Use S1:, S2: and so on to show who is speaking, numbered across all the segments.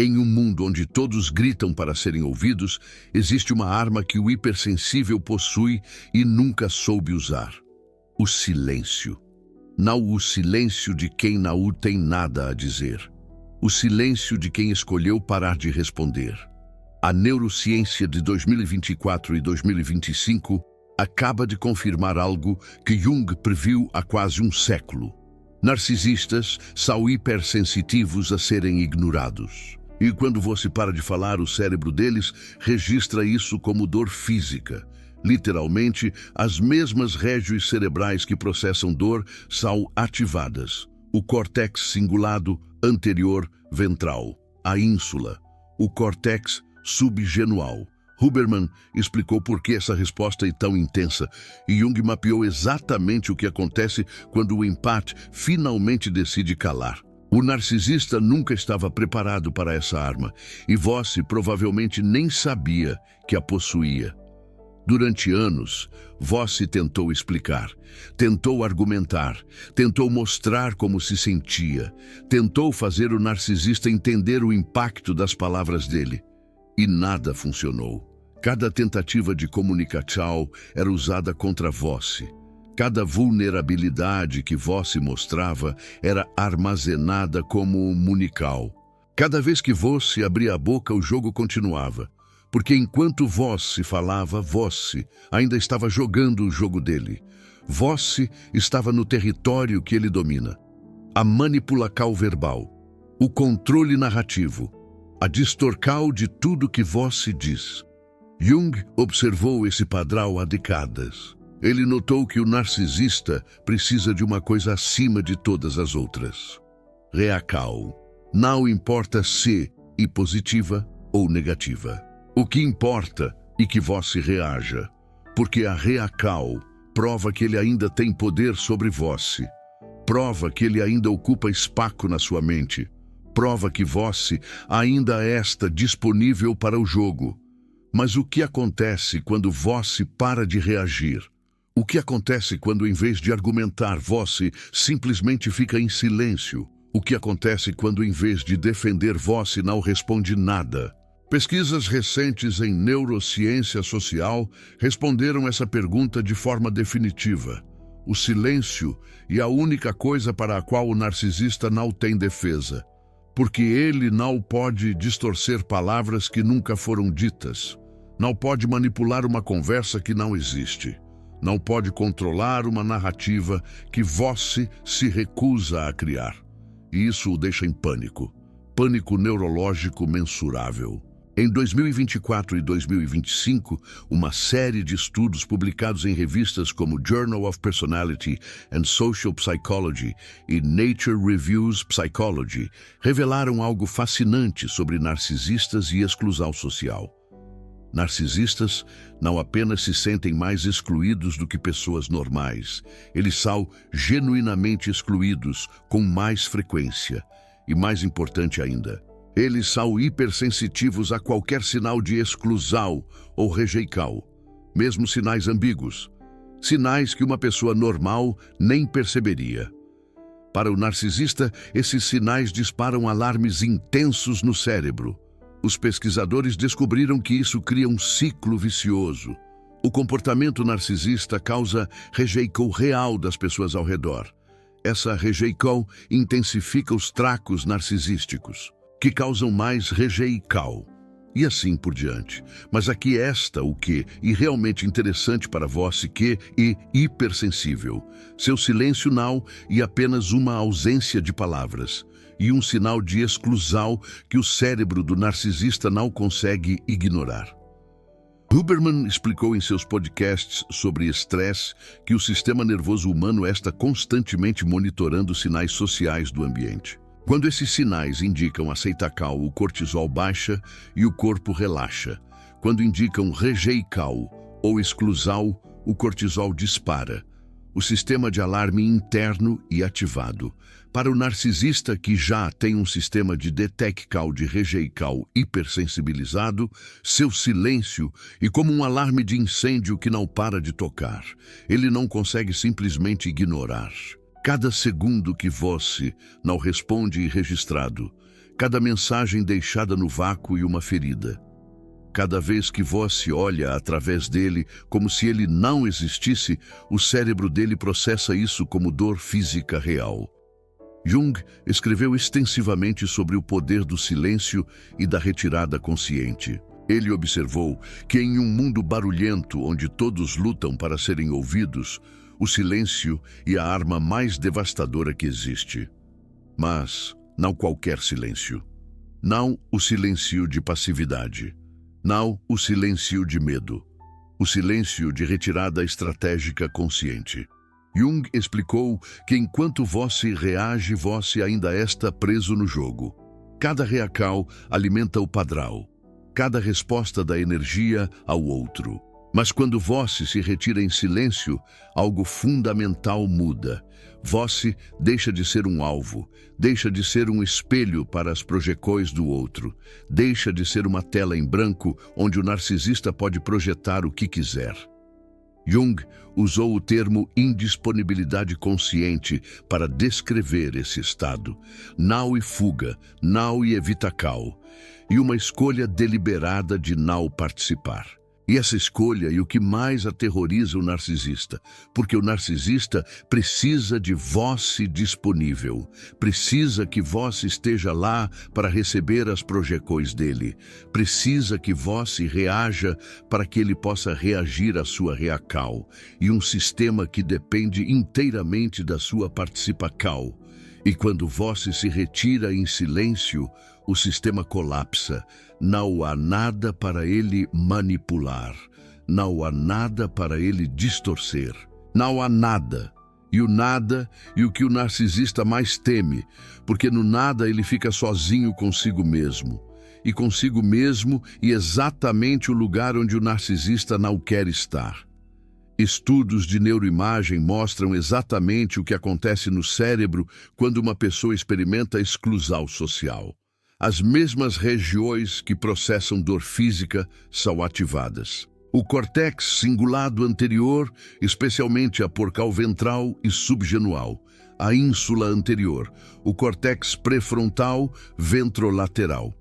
S1: Em um mundo onde todos gritam para serem ouvidos, existe uma arma que o hipersensível possui e nunca soube usar: o silêncio. Não o silêncio de quem não tem nada a dizer. O silêncio de quem escolheu parar de responder. A neurociência de 2024 e 2025 acaba de confirmar algo que Jung previu há quase um século. Narcisistas são hipersensitivos a serem ignorados. E quando você para de falar, o cérebro deles registra isso como dor física. Literalmente, as mesmas régios cerebrais que processam dor são ativadas. O córtex cingulado anterior ventral, a ínsula, o córtex subgenual. Huberman explicou por que essa resposta é tão intensa, e Jung mapeou exatamente o que acontece quando o empate finalmente decide calar. O narcisista nunca estava preparado para essa arma, e Voss provavelmente nem sabia que a possuía. Durante anos, Voss tentou explicar, tentou argumentar, tentou mostrar como se sentia, tentou fazer o narcisista entender o impacto das palavras dele. E nada funcionou. Cada tentativa de comunicação era usada contra Voss. Cada vulnerabilidade que Voss mostrava era armazenada como um munical. Cada vez que Voss abria a boca, o jogo continuava. Porque enquanto Voss falava, Voss ainda estava jogando o jogo dele. Voss estava no território que ele domina. A manipulação verbal, o controle narrativo, a distorção de tudo que Voss diz. Jung observou esse padrão há décadas. Ele notou que o narcisista precisa de uma coisa acima de todas as outras: reação. Não importa se é positiva ou negativa. O que importa é que você reaja, porque a reação prova que ele ainda tem poder sobre você, prova que ele ainda ocupa espaço na sua mente, prova que você ainda está disponível para o jogo. Mas o que acontece quando você para de reagir? O que acontece quando, em vez de argumentar, você simplesmente fica em silêncio? O que acontece quando, em vez de defender, você não responde nada? Pesquisas recentes em neurociência social responderam essa pergunta de forma definitiva. O silêncio é a única coisa para a qual o narcisista não tem defesa, porque ele não pode distorcer palavras que nunca foram ditas, não pode manipular uma conversa que não existe, não pode controlar uma narrativa que você se recusa a criar. E isso o deixa em pânico, pânico neurológico mensurável. Em 2024 e 2025, uma série de estudos publicados em revistas como Journal of Personality and Social Psychology e Nature Reviews Psychology revelaram algo fascinante sobre narcisistas e exclusão social. Narcisistas não apenas se sentem mais excluídos do que pessoas normais, eles são genuinamente excluídos com mais frequência. E mais importante ainda, eles são hipersensitivos a qualquer sinal de exclusão ou rejeição, mesmo sinais ambíguos, sinais que uma pessoa normal nem perceberia. Para o narcisista, esses sinais disparam alarmes intensos no cérebro. Os pesquisadores descobriram que isso cria um ciclo vicioso. O comportamento narcisista causa rejeição real das pessoas ao redor. Essa rejeição intensifica os tracos narcisísticos, que causam mais rejeição, e assim por diante. Mas aqui está o que é realmente interessante para você, que é hipersensível. Seu silêncio não é apenas uma ausência de palavras, e um sinal de exclusão que o cérebro do narcisista não consegue ignorar. Huberman explicou em seus podcasts sobre estresse que o sistema nervoso humano está constantemente monitorando sinais sociais do ambiente. Quando esses sinais indicam aceitação, o cortisol baixa e o corpo relaxa. Quando indicam rejeição ou exclusão, o cortisol dispara. O sistema de alarme interno e ativado. Para o narcisista que já tem um sistema de detecção de rejeição hipersensibilizado, seu silêncio é como um alarme de incêndio que não para de tocar. Ele não consegue simplesmente ignorar. Cada segundo que você não responde é registrado. cada mensagem deixada no vácuo e uma ferida. Cada vez que vós se olha através dele, como se ele não existisse, o cérebro dele processa isso como dor física real. Jung escreveu extensivamente sobre o poder do silêncio e da retirada consciente. Ele observou que em um mundo barulhento onde todos lutam para serem ouvidos, o silêncio é a arma mais devastadora que existe. Mas não qualquer silêncio. Não o silêncio de passividade. Não o silêncio de medo. O silêncio de retirada estratégica consciente. Jung explicou que enquanto você reage, você ainda está preso no jogo. Cada reacal alimenta o padrão. Cada resposta dá energia ao outro. Mas quando você se retira em silêncio, algo fundamental muda. Você deixa de ser um alvo, deixa de ser um espelho para as projeções do outro, deixa de ser uma tela em branco onde o narcisista pode projetar o que quiser. Jung usou o termo indisponibilidade consciente para descrever esse estado. Não e fuga, não e evitacal, e uma escolha deliberada de não participar. E essa escolha é o que mais aterroriza o narcisista, porque o narcisista precisa de você disponível, precisa que você esteja lá para receber as projeções dele, precisa que você reaja para que ele possa reagir à sua reacal, e um sistema que depende inteiramente da sua participação. E quando você se retira em silêncio, o sistema colapsa. Não há nada para ele manipular. Não há nada para ele distorcer. Não há nada. E o nada é o que o narcisista mais teme, porque no nada ele fica sozinho consigo mesmo. E consigo mesmo é exatamente o lugar onde o narcisista não quer estar. Estudos de neuroimagem mostram exatamente o que acontece no cérebro quando uma pessoa experimenta exclusão social. As mesmas regiões que processam dor física são ativadas. O córtex cingulado anterior, especialmente a porcal ventral e subgenual, a ínsula anterior, o córtex pré-frontal ventrolateral.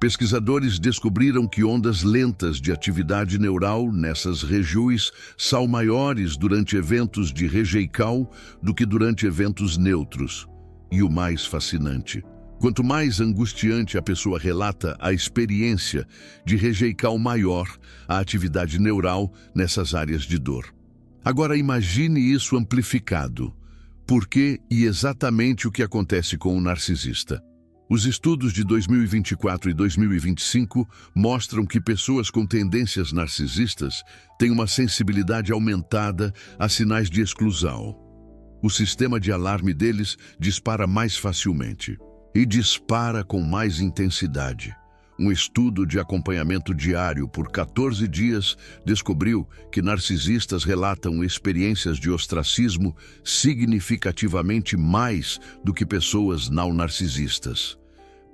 S1: Pesquisadores descobriram que ondas lentas de atividade neural nessas regiões são maiores durante eventos de rejeição do que durante eventos neutros. E o mais fascinante, quanto mais angustiante a pessoa relata a experiência de rejeição maior, a atividade neural nessas áreas de dor. Agora imagine isso amplificado. Por que e exatamente o que acontece com o narcisista? Os estudos de 2024 e 2025 mostram que pessoas com tendências narcisistas têm uma sensibilidade aumentada a sinais de exclusão. O sistema de alarme deles dispara mais facilmente e dispara com mais intensidade. Um estudo de acompanhamento diário por 14 dias descobriu que narcisistas relatam experiências de ostracismo significativamente mais do que pessoas não narcisistas.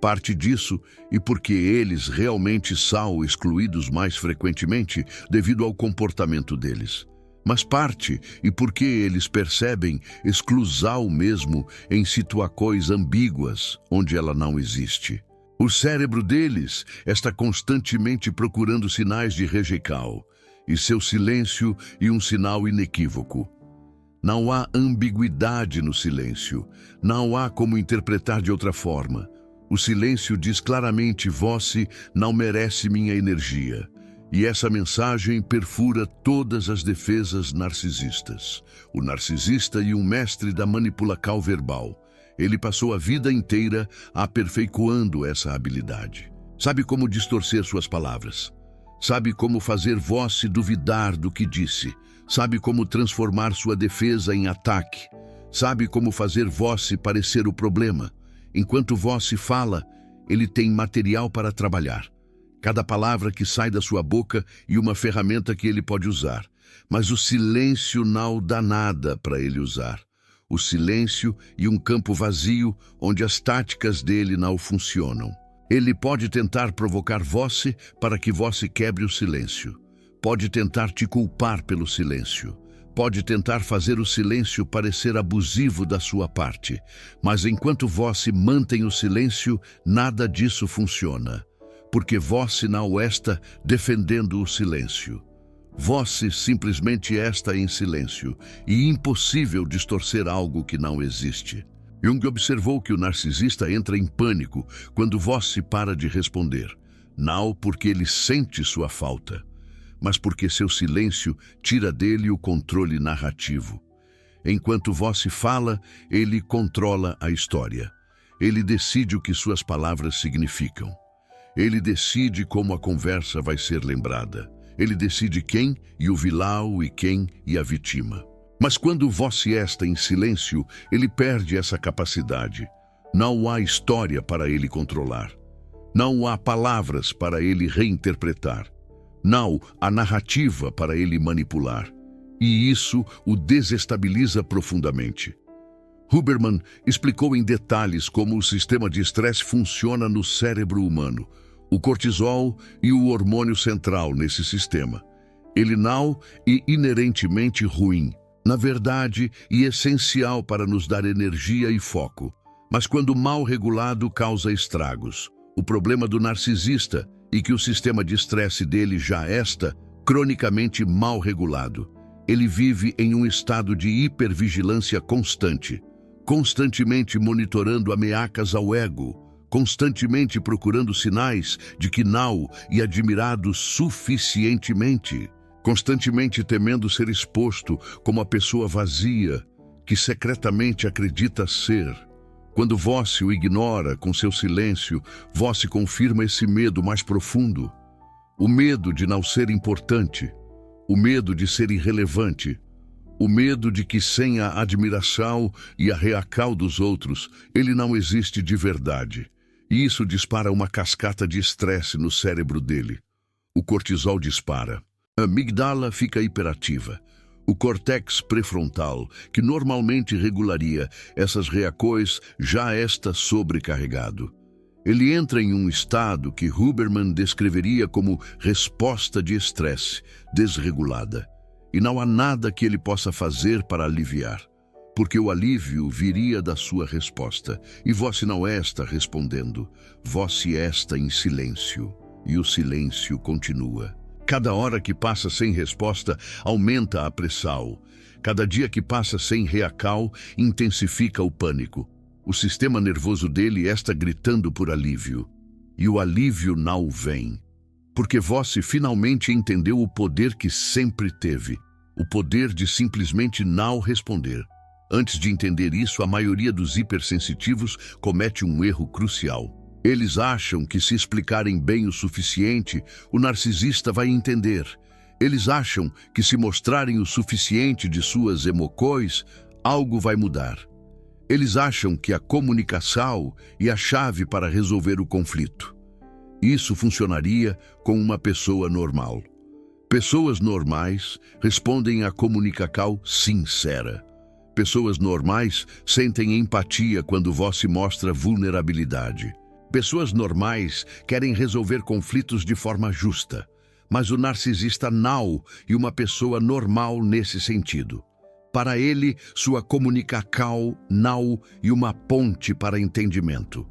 S1: Parte disso e porque eles realmente são excluídos mais frequentemente devido ao comportamento deles. Mas parte e porque eles percebem exclusão mesmo em situações ambíguas onde ela não existe. O cérebro deles está constantemente procurando sinais de rejeição, e seu silêncio é um sinal inequívoco. Não há ambiguidade no silêncio, não há como interpretar de outra forma. O silêncio diz claramente: você não merece minha energia. E essa mensagem perfura todas as defesas narcisistas. O narcisista é um mestre da manipulação verbal. Ele passou a vida inteira aperfeiçoando essa habilidade. Sabe como distorcer suas palavras. Sabe como fazer você duvidar do que disse. Sabe como transformar sua defesa em ataque. Sabe como fazer você parecer o problema. Enquanto você fala, ele tem material para trabalhar. Cada palavra que sai da sua boca é uma ferramenta que ele pode usar. Mas o silêncio não dá nada para ele usar. O silêncio e um campo vazio onde as táticas dele não funcionam. Ele pode tentar provocar você para que você quebre o silêncio. Pode tentar te culpar pelo silêncio. pode tentar fazer o silêncio parecer abusivo da sua parte, mas enquanto você mantém o silêncio, nada disso funciona, porque você não está defendendo o silêncio. Você simplesmente está em silêncio, e impossível distorcer algo que não existe. Jung observou que o narcisista entra em pânico quando você para de responder, não porque ele sente sua falta, mas porque seu silêncio tira dele o controle narrativo. Enquanto você fala, ele controla a história. Ele decide o que suas palavras significam. Ele decide como a conversa vai ser lembrada. Ele decide quem e o vilão e quem e a vítima. Mas quando você está em silêncio, ele perde essa capacidade. Não há história para ele controlar. Não há palavras para ele reinterpretar. Não há narrativa para ele manipular. E isso o desestabiliza profundamente. Huberman explicou em detalhes como o sistema de estresse funciona no cérebro humano, o cortisol e o hormônio central nesse sistema. Ele não é inerentemente ruim, na verdade, e essencial para nos dar energia e foco, mas quando mal regulado causa estragos. O problema do narcisista é que o sistema de estresse dele já está cronicamente mal regulado. Ele vive em um estado de hipervigilância constante, constantemente monitorando ameaças ao ego, constantemente procurando sinais de que não é admirado suficientemente, constantemente temendo ser exposto como a pessoa vazia que secretamente acredita ser. Quando você o ignora com seu silêncio, você confirma esse medo mais profundo. O medo de não ser importante, o medo de ser irrelevante, o medo de que sem a admiração e a reação dos outros, ele não existe de verdade. E isso dispara uma cascata de estresse no cérebro dele. O cortisol dispara. A amígdala fica hiperativa. O córtex pré-frontal, que normalmente regularia essas reações, já está sobrecarregado. Ele entra em um estado que Huberman descreveria como resposta de estresse desregulada. E não há nada que ele possa fazer para aliviar, porque o alívio viria da sua resposta, e você não está respondendo, você está em silêncio, e o silêncio continua. Cada hora que passa sem resposta aumenta a pressão. Cada dia que passa sem reação intensifica o pânico. O sistema nervoso dele está gritando por alívio. E o alívio não vem. Porque você finalmente entendeu o poder que sempre teve. O poder de simplesmente não responder. Antes de entender isso, a maioria dos hipersensitivos comete um erro crucial. Eles acham que se explicarem bem o suficiente, o narcisista vai entender. Eles acham que se mostrarem o suficiente de suas emoções, algo vai mudar. Eles acham que a comunicação é a chave para resolver o conflito. Isso funcionaria com uma pessoa normal. Pessoas normais respondem à comunicação sincera. Pessoas normais sentem empatia quando você mostra vulnerabilidade. Pessoas normais querem resolver conflitos de forma justa, mas o narcisista não é uma pessoa normal nesse sentido. Para ele, sua comunicação não é uma ponte para entendimento,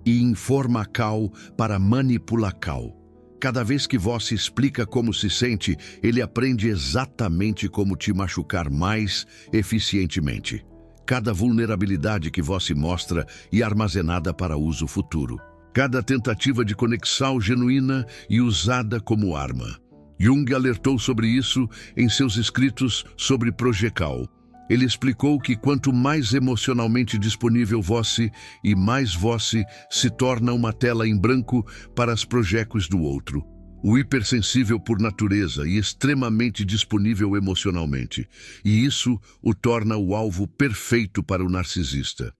S1: e informação para manipulação. Cada vez que você explica como se sente, ele aprende exatamente como te machucar mais eficientemente. Cada vulnerabilidade que você mostra é armazenada para uso futuro. Cada tentativa de conexão genuína e usada como arma. Jung alertou sobre isso em seus escritos sobre projeção. Ele explicou que quanto mais emocionalmente disponível você e mais você se torna uma tela em branco para as projeções do outro. O hipersensível por natureza e extremamente disponível emocionalmente. E isso o torna o alvo perfeito para o narcisista.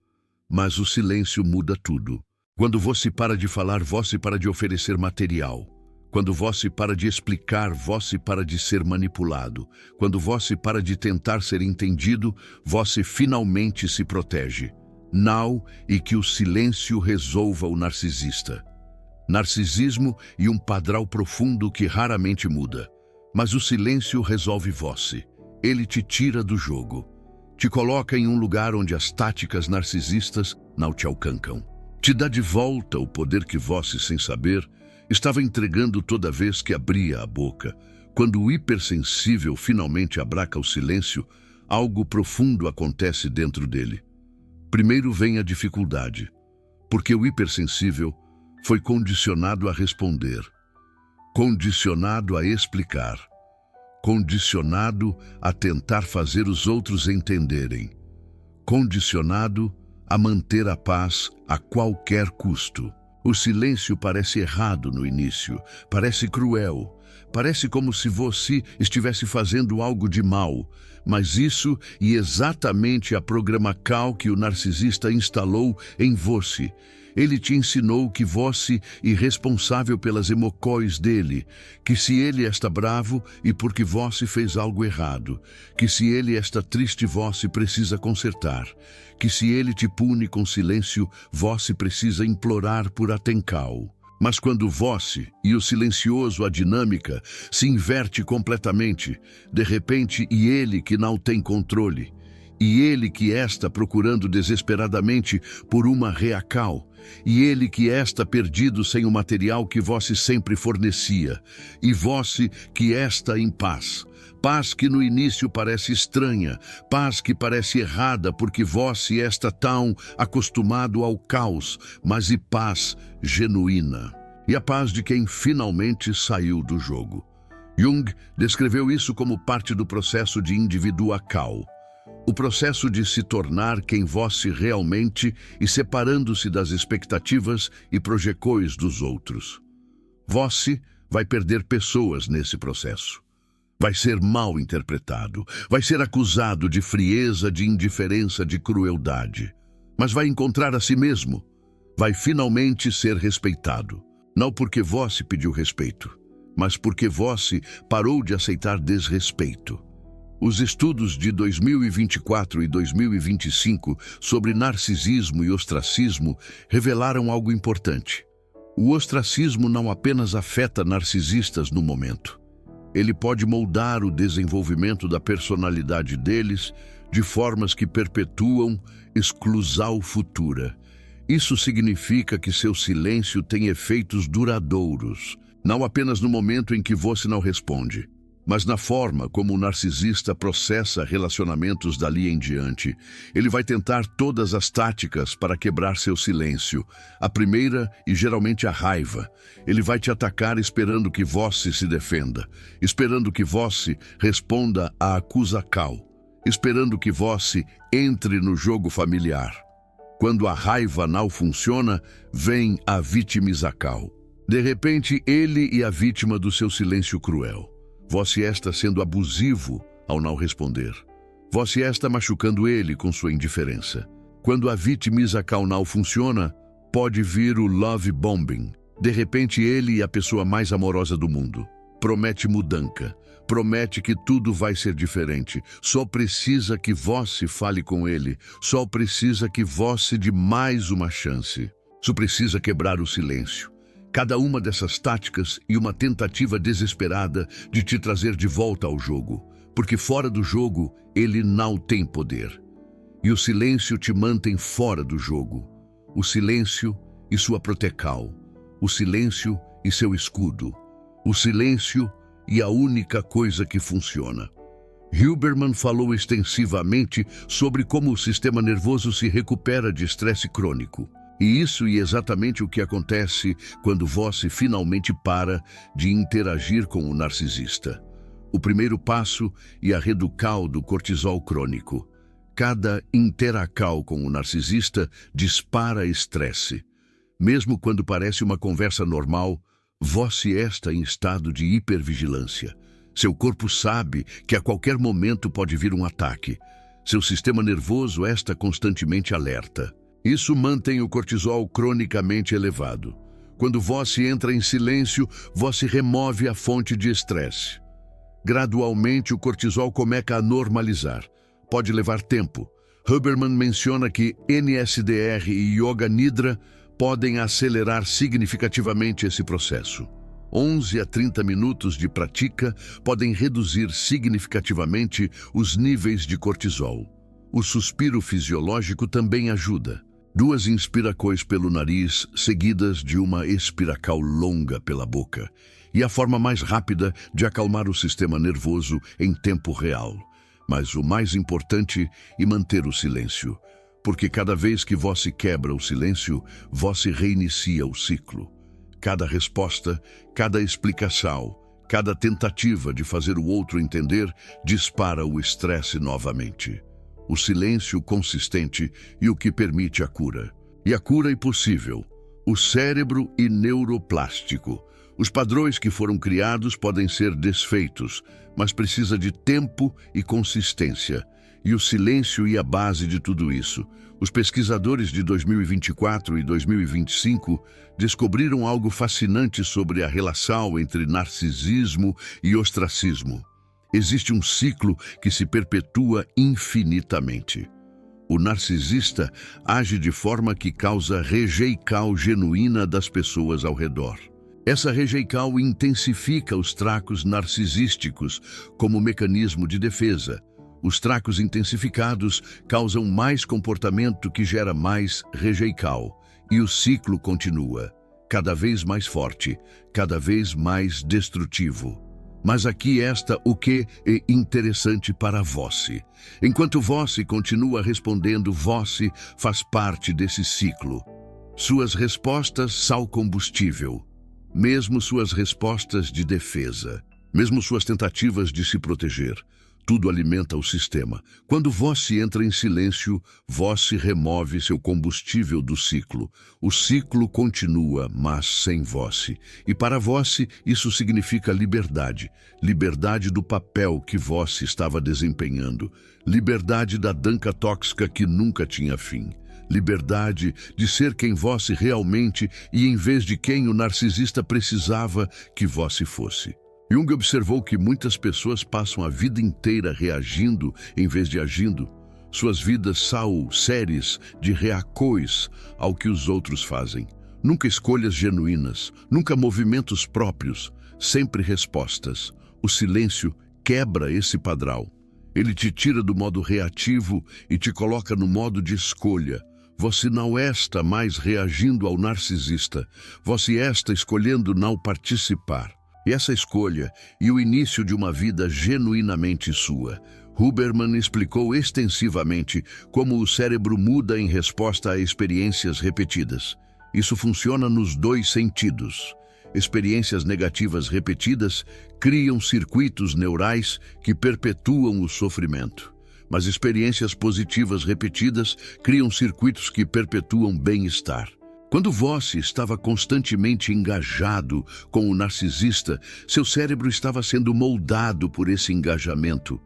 S1: Mas o silêncio muda tudo. Quando você para de falar, você para de oferecer material. Quando você para de explicar, você para de ser manipulado. Quando você para de tentar ser entendido, você finalmente se protege. Não e que o silêncio resolva o narcisista. Narcisismo e um padrão profundo que raramente muda. Mas o silêncio resolve você. ele te tira do jogo. Te coloca em um lugar onde as táticas narcisistas não te alcançam. Te dá de volta o poder que você, sem saber, estava entregando toda vez que abria a boca. Quando o hipersensível finalmente abraça o silêncio, algo profundo acontece dentro dele. Primeiro vem a dificuldade, porque o hipersensível foi condicionado a responder, condicionado a explicar, condicionado a tentar fazer os outros entenderem, condicionado a manter a paz a qualquer custo. O silêncio parece errado no início, parece cruel, parece como se você estivesse fazendo algo de mal, mas isso é exatamente a programação que o narcisista instalou em você. Ele te ensinou que você é responsável pelas emoções dele, que se ele está bravo e porque você fez algo errado, que se ele está triste você precisa consertar, que se ele te pune com silêncio você precisa implorar por atenção. Mas quando você e o silencioso, a dinâmica, se inverte completamente, de repente e ele que não tem controle, e ele que está procurando desesperadamente por uma reação, e ele que está perdido sem o material que você sempre fornecia, e você que está em paz. Paz que no início parece estranha, paz que parece errada porque você está tão acostumado ao caos, mas e paz genuína. E a paz de quem finalmente saiu do jogo. Jung descreveu isso como parte do processo de individuação. O processo de se tornar quem você realmente e separando-se das expectativas e projeções dos outros. Você vai perder pessoas nesse processo. Vai ser mal interpretado, vai ser acusado de frieza, de indiferença, de crueldade. Mas vai encontrar a si mesmo. Vai finalmente ser respeitado. Não porque você pediu respeito, mas porque você parou de aceitar desrespeito. Os estudos de 2024 e 2025 sobre narcisismo e ostracismo revelaram algo importante. O ostracismo não apenas afeta narcisistas no momento. Ele pode moldar o desenvolvimento da personalidade deles de formas que perpetuam exclusão futura. Isso significa que seu silêncio tem efeitos duradouros, não apenas no momento em que você não responde, mas na forma como o narcisista processa relacionamentos dali em diante. Ele vai tentar todas as táticas para quebrar seu silêncio. A primeira, e geralmente a raiva. Ele vai te atacar esperando que você se defenda, esperando que você responda à acusação, esperando que você entre no jogo familiar. Quando a raiva não funciona, vem a vitimização. De repente, ele é a vítima do seu silêncio cruel. Você está sendo abusivo ao não responder. Você está machucando ele com sua indiferença. Quando a vitimização não funciona, pode vir o love bombing. De repente ele é a pessoa mais amorosa do mundo. Promete mudança. Promete que tudo vai ser diferente. Só precisa que você fale com ele. Só precisa que você dê mais uma chance. Só precisa quebrar o silêncio. Cada uma dessas táticas e uma tentativa desesperada de te trazer de volta ao jogo, porque fora do jogo ele não tem poder. E o silêncio te mantém fora do jogo. O silêncio e sua proteção. O silêncio e seu escudo. O silêncio e a única coisa que funciona. Huberman falou extensivamente sobre como o sistema nervoso se recupera de estresse crônico. E isso é exatamente o que acontece quando você finalmente para de interagir com o narcisista. O primeiro passo é a redução do cortisol crônico. Cada interação com o narcisista dispara estresse. Mesmo quando parece uma conversa normal, você está em estado de hipervigilância. Seu corpo sabe que a qualquer momento pode vir um ataque. Seu sistema nervoso está constantemente alerta. Isso mantém o cortisol cronicamente elevado. Quando você entra em silêncio, você remove a fonte de estresse. Gradualmente, o cortisol começa a normalizar. Pode levar tempo. Huberman menciona que NSDR e Yoga Nidra podem acelerar significativamente esse processo. 11 a 30 minutos de prática podem reduzir significativamente os níveis de cortisol. O suspiro fisiológico também ajuda. 2 inspirações pelo nariz, seguidas de uma expiração longa pela boca. E a forma mais rápida de acalmar o sistema nervoso em tempo real. Mas o mais importante é manter o silêncio. Porque cada vez que você quebra o silêncio, você reinicia o ciclo. Cada resposta, cada explicação, cada tentativa de fazer o outro entender dispara o estresse novamente. O silêncio consistente e o que permite a cura. E a cura é possível. O cérebro e neuroplástico. Os padrões que foram criados podem ser desfeitos, mas precisa de tempo e consistência. E o silêncio é a base de tudo isso. Os pesquisadores de 2024 e 2025 descobriram algo fascinante sobre a relação entre narcisismo e ostracismo. Existe um ciclo que se perpetua infinitamente. O narcisista age de forma que causa rejeição genuína das pessoas ao redor. Essa rejeição intensifica os traços narcisísticos como mecanismo de defesa. Os traços intensificados causam mais comportamento que gera mais rejeição. E o ciclo continua, cada vez mais forte, cada vez mais destrutivo. Mas aqui está o que é interessante para você. Enquanto você continua respondendo, você faz parte desse ciclo. Suas respostas são combustível. Mesmo suas respostas de defesa, mesmo suas tentativas de se proteger, tudo alimenta o sistema. Quando você entra em silêncio, você remove seu combustível do ciclo. O ciclo continua, mas sem você. E para você, isso significa liberdade. Liberdade do papel que você estava desempenhando. Liberdade da dança tóxica que nunca tinha fim. Liberdade de ser quem você realmente e em vez de quem o narcisista precisava que você fosse. Jung observou que muitas pessoas passam a vida inteira reagindo em vez de agindo. Suas vidas são séries de reações ao que os outros fazem. Nunca escolhas genuínas, nunca movimentos próprios, sempre respostas. O silêncio quebra esse padrão. Ele te tira do modo reativo e te coloca no modo de escolha. Você não está mais reagindo ao narcisista. Você está escolhendo não participar. E essa escolha e o início de uma vida genuinamente sua. Huberman explicou extensivamente como o cérebro muda em resposta a experiências repetidas. Isso funciona nos 2 sentidos. Experiências negativas repetidas criam circuitos neurais que perpetuam o sofrimento. Mas experiências positivas repetidas criam circuitos que perpetuam bem-estar. Quando você estava constantemente engajado com o narcisista, seu cérebro estava sendo moldado por esse engajamento.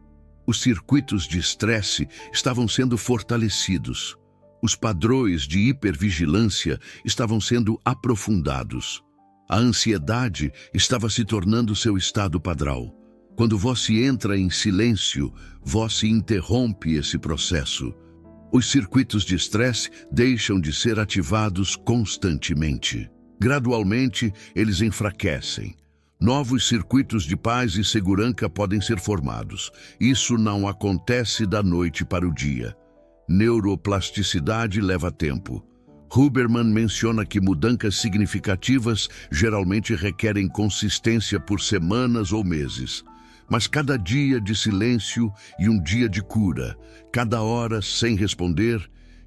S1: Os circuitos de estresse estavam sendo fortalecidos. Os padrões de hipervigilância estavam sendo aprofundados. A ansiedade estava se tornando seu estado padrão. Quando você entra em silêncio, você interrompe esse processo. Os circuitos de estresse deixam de ser ativados constantemente. Gradualmente, eles enfraquecem. Novos circuitos de paz e segurança podem ser formados. Isso não acontece da noite para o dia. Neuroplasticidade leva tempo. Huberman menciona que mudanças significativas geralmente requerem consistência por semanas ou meses. Mas cada dia de silêncio e um dia de cura, cada hora sem responder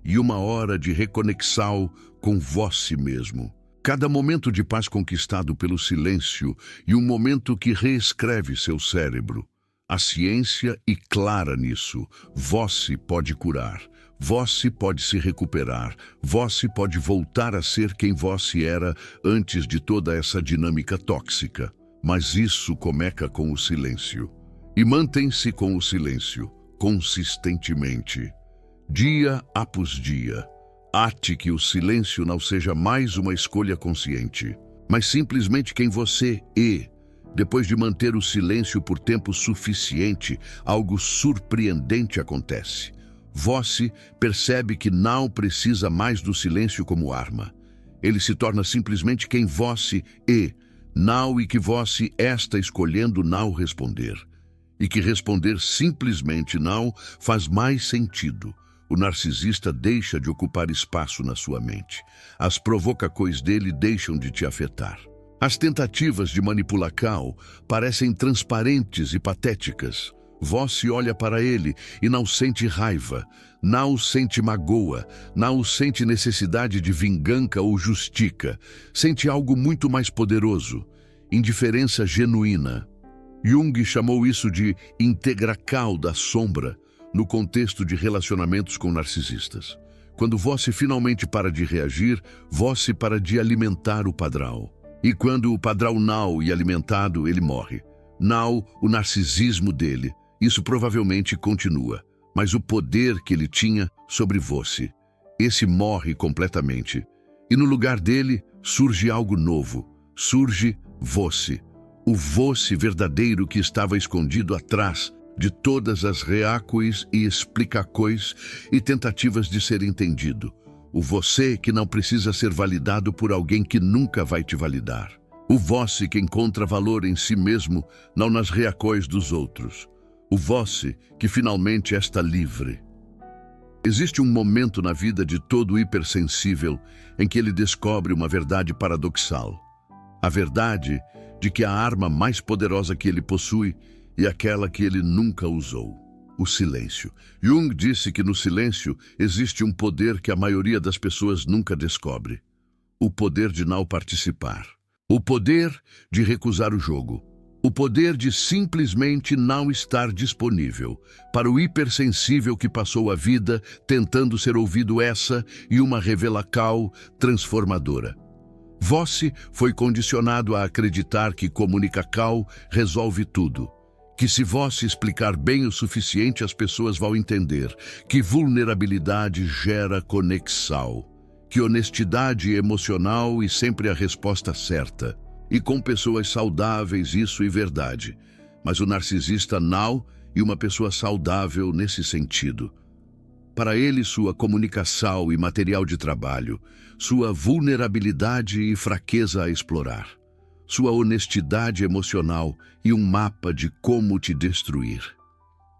S1: e uma hora de reconexão com você mesmo. Cada momento de paz conquistado pelo silêncio e um momento que reescreve seu cérebro. A ciência é clara nisso. Você pode curar. Você pode se recuperar. Você pode voltar a ser quem você era antes de toda essa dinâmica tóxica. Mas isso começa com o silêncio. E mantém-se com o silêncio, consistentemente. Dia após dia. Ate que o silêncio não seja mais uma escolha consciente, mas simplesmente quem você é. Depois de manter o silêncio por tempo suficiente, algo surpreendente acontece. Você percebe que não precisa mais do silêncio como arma. Ele se torna simplesmente quem você é, Não e que vós esta escolhendo não responder. E que responder simplesmente não faz mais sentido. O narcisista deixa de ocupar espaço na sua mente. As provocações dele deixam de te afetar. As tentativas de manipulação parecem transparentes e patéticas. Vós olha para ele e não sente raiva, não sente magoa, não sente necessidade de vingança ou justica. Sente algo muito mais poderoso, indiferença genuína. Jung chamou isso de integração da sombra no contexto de relacionamentos com narcisistas. Quando vós finalmente para de reagir, vós para de alimentar o padrão. E quando o padrão não é alimentado, ele morre. Não o narcisismo dele. Isso provavelmente continua, mas o poder que ele tinha sobre você, esse morre completamente. E no lugar dele surge algo novo, surge você. O você verdadeiro que estava escondido atrás de todas as reações e explicações e tentativas de ser entendido. O você que não precisa ser validado por alguém que nunca vai te validar. O você que encontra valor em si mesmo, não nas reações dos outros. O você que finalmente está livre. Existe um momento na vida de todo hipersensível em que ele descobre uma verdade paradoxal. A verdade de que a arma mais poderosa que ele possui é aquela que ele nunca usou. O silêncio. Jung disse que no silêncio existe um poder que a maioria das pessoas nunca descobre. O poder de não participar. O poder de recusar o jogo. O poder de simplesmente não estar disponível. Para o hipersensível que passou a vida tentando ser ouvido essa e uma revelação transformadora. Você foi condicionado a acreditar que comunicação resolve tudo. Que se você explicar bem o suficiente as pessoas vão entender. Que vulnerabilidade gera conexão. Que honestidade emocional e sempre a resposta certa. E com pessoas saudáveis isso é verdade. Mas o narcisista não é uma pessoa saudável nesse sentido. Para ele sua comunicação e material de trabalho, sua vulnerabilidade e fraqueza a explorar, sua honestidade emocional e um mapa de como te destruir.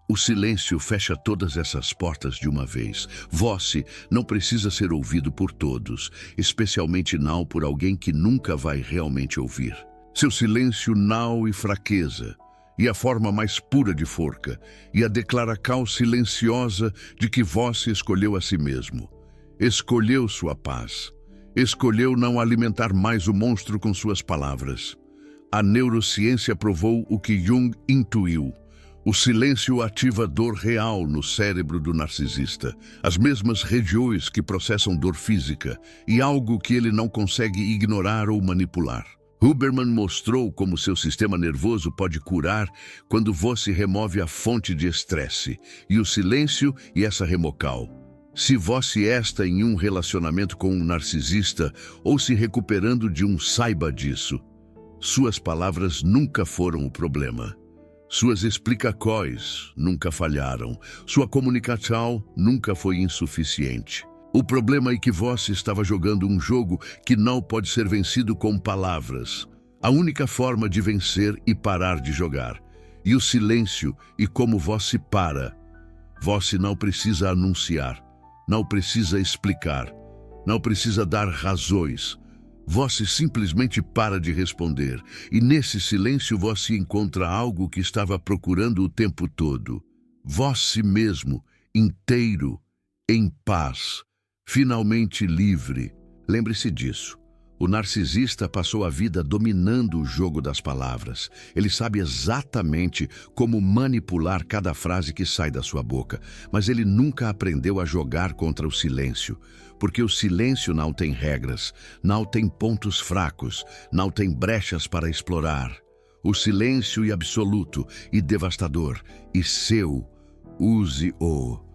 S1: O silêncio fecha todas essas portas de uma vez. Você não precisa ser ouvido por todos, especialmente não por alguém que nunca vai realmente ouvir. Seu silêncio não e fraqueza, e a forma mais pura de forca, e a declaração silenciosa de que você escolheu a si mesmo. Escolheu sua paz. Escolheu não alimentar mais o monstro com suas palavras. A neurociência provou o que Jung intuiu. O silêncio ativa dor real no cérebro do narcisista, as mesmas regiões que processam dor física, e algo que ele não consegue ignorar ou manipular. Huberman mostrou como seu sistema nervoso pode curar quando você remove a fonte de estresse, e o silêncio e essa remocal. Se você está em um relacionamento com um narcisista ou se recuperando de um, saiba disso. Suas palavras nunca foram o problema. Suas explicações nunca falharam. Sua comunicação nunca foi insuficiente. O problema é que você estava jogando um jogo que não pode ser vencido com palavras. A única forma de vencer e parar de jogar. E o silêncio e como você para. Você não precisa anunciar, não precisa explicar, não precisa dar razões. Você simplesmente para de responder, e nesse silêncio você encontra algo que estava procurando o tempo todo. Você mesmo, inteiro, em paz, finalmente livre. Lembre-se disso. O narcisista passou a vida dominando o jogo das palavras. Ele sabe exatamente como manipular cada frase que sai da sua boca, mas ele nunca aprendeu a jogar contra o silêncio, porque o silêncio não tem regras, não tem pontos fracos, não tem brechas para explorar. O silêncio é absoluto e devastador, e seu, use-o.